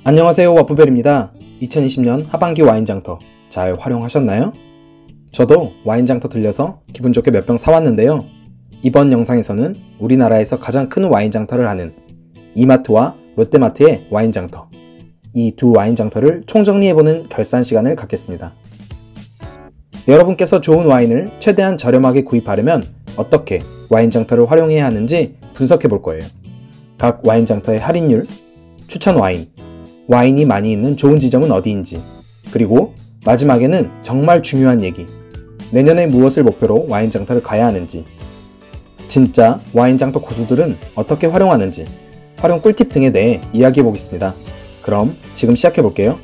안녕하세요, 와프벨입니다. 2020년 하반기 와인장터 잘 활용하셨나요? 저도 와인장터 들려서 기분 좋게 몇 병 사왔는데요. 이번 영상에서는 우리나라에서 가장 큰 와인장터를 하는 이마트와 롯데마트의 와인장터, 이 두 와인장터를 총정리해보는 결산 시간을 갖겠습니다. 여러분께서 좋은 와인을 최대한 저렴하게 구입하려면 어떻게 와인장터를 활용해야 하는지 분석해 볼 거예요. 각 와인장터의 할인율, 추천 와인, 와인이 많이 있는 좋은 지점은 어디인지, 그리고 마지막에는 정말 중요한 얘기, 내년에 무엇을 목표로 와인장터를 가야 하는지, 진짜 와인장터 고수들은 어떻게 활용하는지, 활용 꿀팁 등에 대해 이야기해 보겠습니다. 그럼 지금 시작해 볼게요.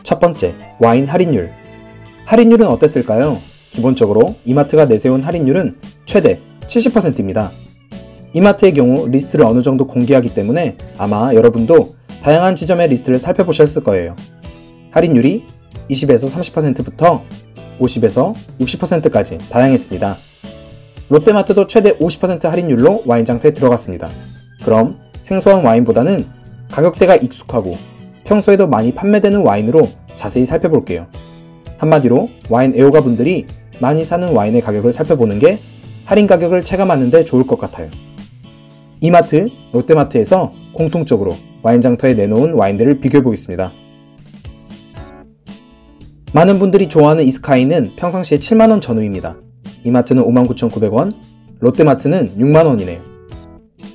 첫 번째, 와인 할인율. 할인율은 어땠을까요? 기본적으로 이마트가 내세운 할인율은 최대 70%입니다. 이마트의 경우 리스트를 어느 정도 공개하기 때문에 아마 여러분도 다양한 지점의 리스트를 살펴보셨을 거예요. 할인율이 20에서 30%부터 50에서 60%까지 다양했습니다. 롯데마트도 최대 50% 할인율로 와인장터에 들어갔습니다. 그럼 생소한 와인보다는 가격대가 익숙하고 평소에도 많이 판매되는 와인으로 자세히 살펴볼게요. 한마디로 와인 애호가 분들이 많이 사는 와인의 가격을 살펴보는 게 할인 가격을 체감하는 데 좋을 것 같아요. 이마트, 롯데마트에서 공통적으로 와인장터에 내놓은 와인들을 비교해 보겠습니다. 많은 분들이 좋아하는 이스카이는 평상시에 7만원 전후입니다. 이마트는 59,900원, 롯데마트는 6만원이네요.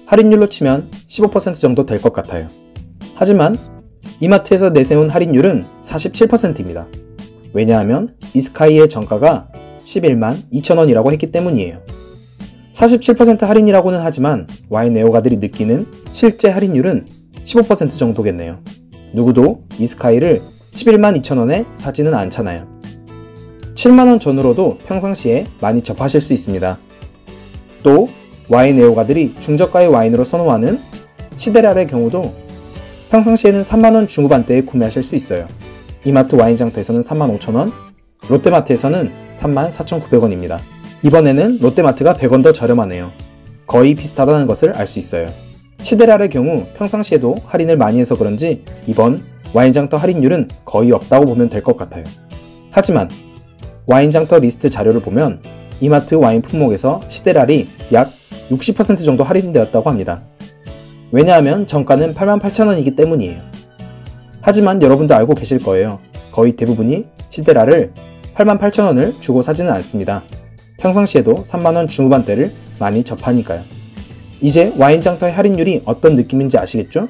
할인율로 치면 15% 정도 될 것 같아요. 하지만 이마트에서 내세운 할인율은 47%입니다. 왜냐하면 이스카이의 정가가 11만 2천원이라고 했기 때문이에요. 47% 할인이라고는 하지만 와인 애호가들이 느끼는 실제 할인율은 15% 정도겠네요. 누구도 이스카이를 11만 2천원에 사지는 않잖아요. 7만원 전후로도 평상시에 많이 접하실 수 있습니다. 또 와인 애호가들이 중저가의 와인으로 선호하는 시데랄의 경우도 평상시에는 3만원 중후반대에 구매하실 수 있어요. 이마트 와인장터에서는 35,000원, 롯데마트에서는 34,900원입니다. 이번에는 롯데마트가 100원 더 저렴하네요. 거의 비슷하다는 것을 알 수 있어요. 시데랄의 경우 평상시에도 할인을 많이 해서 그런지 이번 와인장터 할인율은 거의 없다고 보면 될 것 같아요. 하지만 와인장터 리스트 자료를 보면 이마트 와인 품목에서 시데랄이 약 60% 정도 할인되었다고 합니다. 왜냐하면 정가는 88,000원이기 때문이에요. 하지만 여러분도 알고 계실 거예요. 거의 대부분이 시데랄을 88,000원을 주고 사지는 않습니다. 평상시에도 3만원 중후반대를 많이 접하니까요. 이제 와인장터의 할인율이 어떤 느낌인지 아시겠죠?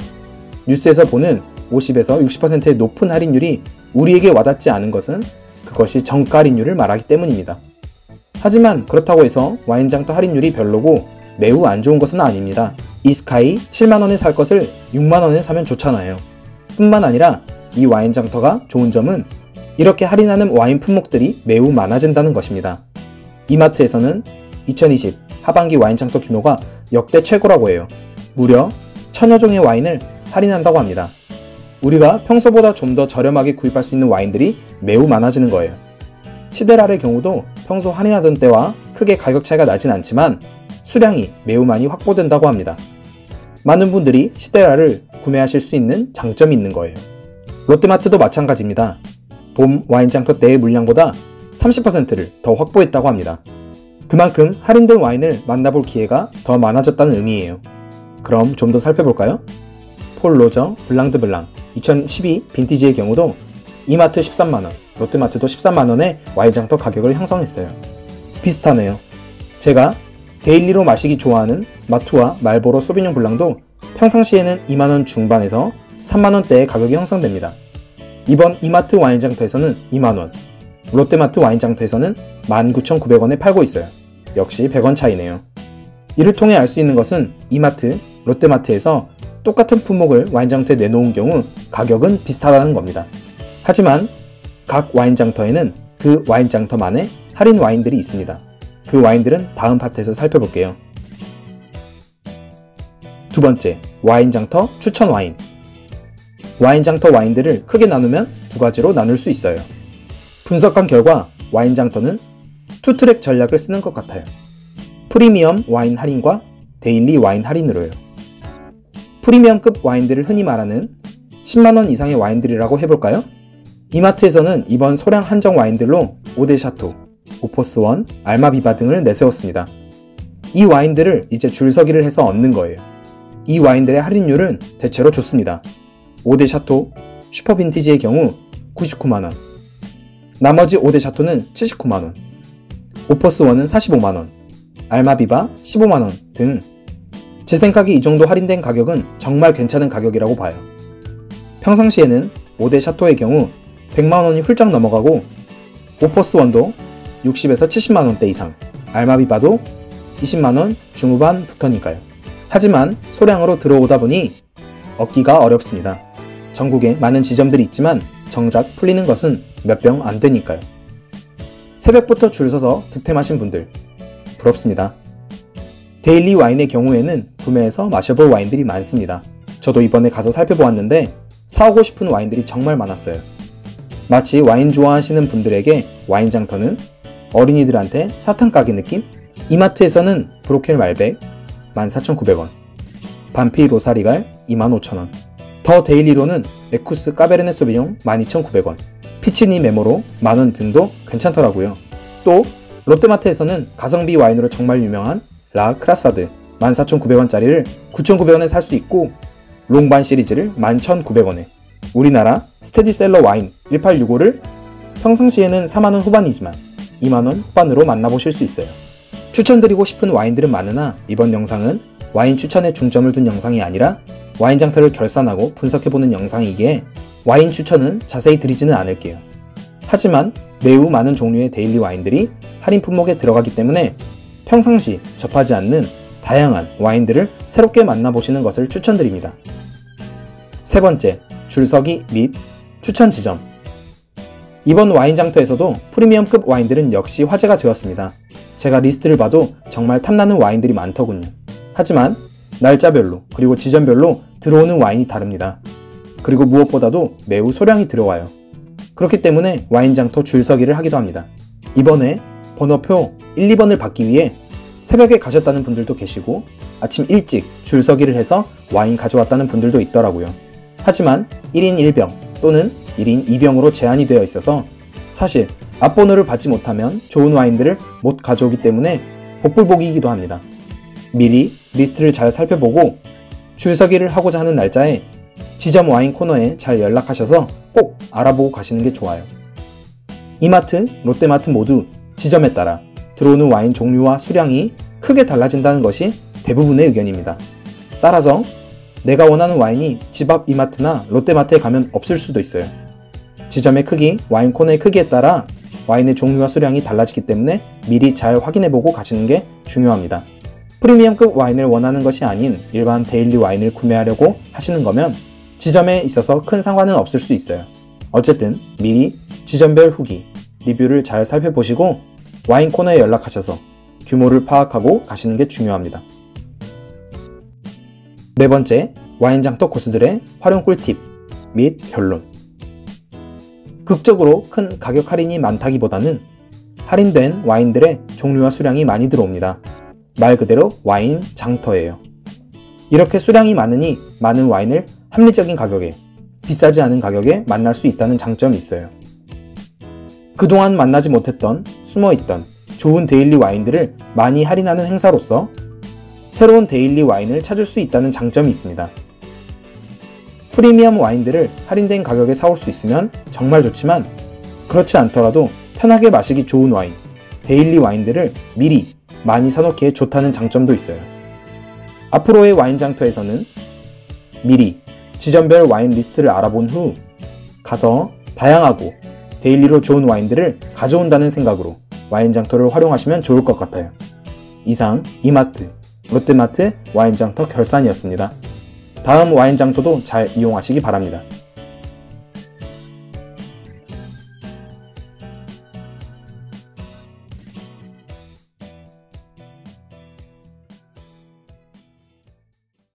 뉴스에서 보는 50에서 60%의 높은 할인율이 우리에게 와닿지 않은 것은 그것이 정가 할인율을 말하기 때문입니다. 하지만 그렇다고 해서 와인장터 할인율이 별로고 매우 안 좋은 것은 아닙니다. 이스카이 7만원에 살 것을 6만원에 사면 좋잖아요. 뿐만 아니라 이 와인장터가 좋은 점은 이렇게 할인하는 와인 품목들이 매우 많아진다는 것입니다. 이마트에서는 2020 하반기 와인장터 규모가 역대 최고라고 해요. 무려 1000여 종의 와인을 할인한다고 합니다. 우리가 평소보다 좀 더 저렴하게 구입할 수 있는 와인들이 매우 많아지는 거예요. 시데랄의 경우도 평소 할인하던 때와 크게 가격 차이가 나진 않지만 수량이 매우 많이 확보된다고 합니다. 많은 분들이 시데랄을 구매하실 수 있는 장점이 있는 거예요. 롯데마트도 마찬가지입니다. 봄 와인장터 때의 물량보다 30%를 더 확보했다고 합니다. 그만큼 할인된 와인을 만나볼 기회가 더 많아졌다는 의미예요. 그럼 좀 더 살펴볼까요? 폴 로저 블랑드블랑 2012 빈티지의 경우도 이마트 13만원, 롯데마트도 13만원에 와인장터 가격을 형성했어요. 비슷하네요. 제가 데일리로 마시기 좋아하는 마투와 말보로 소비뇽 블랑도 평상시에는 2만원 중반에서 3만원대의 가격이 형성됩니다. 이번 이마트 와인장터에서는 2만원, 롯데마트 와인장터에서는 19,900원에 팔고 있어요. 역시 100원 차이네요. 이를 통해 알 수 있는 것은 이마트, 롯데마트에서 똑같은 품목을 와인장터에 내놓은 경우 가격은 비슷하다는 겁니다. 하지만 각 와인장터에는 그 와인장터만의 할인 와인들이 있습니다. 그 와인들은 다음 파트에서 살펴볼게요. 두 번째, 와인장터 추천 와인. 와인장터 와인들을 크게 나누면 두 가지로 나눌 수 있어요. 분석한 결과 와인장터는 투트랙 전략을 쓰는 것 같아요. 프리미엄 와인 할인과 데일리 와인 할인으로요. 프리미엄급 와인들을 흔히 말하는 10만원 이상의 와인들이라고 해볼까요? 이마트에서는 이번 소량 한정 와인들로 오데 샤토, 오퍼스 원, 알마비바 등을 내세웠습니다. 이 와인들을 이제 줄서기를 해서 얻는 거예요. 이 와인들의 할인율은 대체로 좋습니다. 오데 샤토, 슈퍼 빈티지의 경우 99만원, 나머지 오데 샤토는 79만원, 오퍼스 원은 45만원, 알마비바 15만원 등 제 생각에 이 정도 할인된 가격은 정말 괜찮은 가격이라고 봐요. 평상시에는 오데 샤토의 경우 100만원이 훌쩍 넘어가고 오퍼스 원도 60에서 70만원대 이상, 알마비바도 20만원 중후반부터니까요. 하지만 소량으로 들어오다 보니 얻기가 어렵습니다. 전국에 많은 지점들이 있지만 정작 풀리는 것은 몇 병 안 되니까요. 새벽부터 줄 서서 득템하신 분들 부럽습니다. 데일리 와인의 경우에는 구매해서 마셔볼 와인들이 많습니다. 저도 이번에 가서 살펴보았는데 사오고 싶은 와인들이 정말 많았어요. 마치 와인 좋아하시는 분들에게 와인 장터는 어린이들한테 사탕 가게 느낌? 이마트에서는 브로켈 말백 14,900원, 반피 로사리갈 25,000원, 더 데일리로는 에쿠스 까베르네 소비뇽 12,900원, 피치니 메모로 만원 등도 괜찮더라고요. 또 롯데마트에서는 가성비 와인으로 정말 유명한 라 크라사드 14,900원짜리를 9,900원에 살 수 있고 롱반 시리즈를 11,900원에, 우리나라 스테디셀러 와인 1865를 평상시에는 4만원 후반이지만 2만원 후반으로 만나보실 수 있어요. 추천드리고 싶은 와인들은 많으나 이번 영상은 와인 추천에 중점을 둔 영상이 아니라 와인 장터를 결산하고 분석해보는 영상이기에 와인 추천은 자세히 드리지는 않을게요. 하지만 매우 많은 종류의 데일리 와인들이 할인 품목에 들어가기 때문에 평상시 접하지 않는 다양한 와인들을 새롭게 만나보시는 것을 추천드립니다. 세 번째, 줄서기 및 추천 지점. 이번 와인 장터에서도 프리미엄급 와인들은 역시 화제가 되었습니다. 제가 리스트를 봐도 정말 탐나는 와인들이 많더군요. 하지만 날짜별로 그리고 지점별로 들어오는 와인이 다릅니다. 그리고 무엇보다도 매우 소량이 들어와요. 그렇기 때문에 와인 장터 줄서기를 하기도 합니다. 이번에 번호표 1, 2번을 받기 위해 새벽에 가셨다는 분들도 계시고 아침 일찍 줄서기를 해서 와인 가져왔다는 분들도 있더라고요. 하지만 1인 1병 또는 1인 2병으로 제한이 되어 있어서 사실 앞번호를 받지 못하면 좋은 와인들을 못 가져오기 때문에 복불복이기도 합니다. 미리 리스트를 잘 살펴보고 줄서기를 하고자 하는 날짜에 지점 와인 코너에 잘 연락하셔서 꼭 알아보고 가시는 게 좋아요. 이마트, 롯데마트 모두 지점에 따라 들어오는 와인 종류와 수량이 크게 달라진다는 것이 대부분의 의견입니다. 따라서 내가 원하는 와인이 집 앞 이마트나 롯데마트에 가면 없을 수도 있어요. 지점의 크기, 와인 코너의 크기에 따라 와인의 종류와 수량이 달라지기 때문에 미리 잘 확인해보고 가시는 게 중요합니다. 프리미엄급 와인을 원하는 것이 아닌 일반 데일리 와인을 구매하려고 하시는 거면 지점에 있어서 큰 상관은 없을 수 있어요. 어쨌든 미리 지점별 후기, 리뷰를 잘 살펴보시고 와인 코너에 연락하셔서 규모를 파악하고 가시는 게 중요합니다. 네 번째, 와인 장터 고수들의 활용 꿀팁 및 결론. 극적으로 큰 가격 할인이 많다기보다는 할인된 와인들의 종류와 수량이 많이 들어옵니다. 말 그대로 와인 장터예요. 이렇게 수량이 많으니 많은 와인을 합리적인 가격에, 비싸지 않은 가격에 만날 수 있다는 장점이 있어요. 그동안 만나지 못했던 숨어있던 좋은 데일리 와인들을 많이 할인하는 행사로서 새로운 데일리 와인을 찾을 수 있다는 장점이 있습니다. 프리미엄 와인들을 할인된 가격에 사올 수 있으면 정말 좋지만 그렇지 않더라도 편하게 마시기 좋은 와인, 데일리 와인들을 미리 많이 사놓기에 좋다는 장점도 있어요. 앞으로의 와인 장터에서는 미리 지점별 와인 리스트를 알아본 후 가서 다양하고 데일리로 좋은 와인들을 가져온다는 생각으로 와인 장터를 활용하시면 좋을 것 같아요. 이상 이마트, 롯데마트 와인 장터 결산이었습니다. 다음 와인 장터도 잘 이용하시기 바랍니다.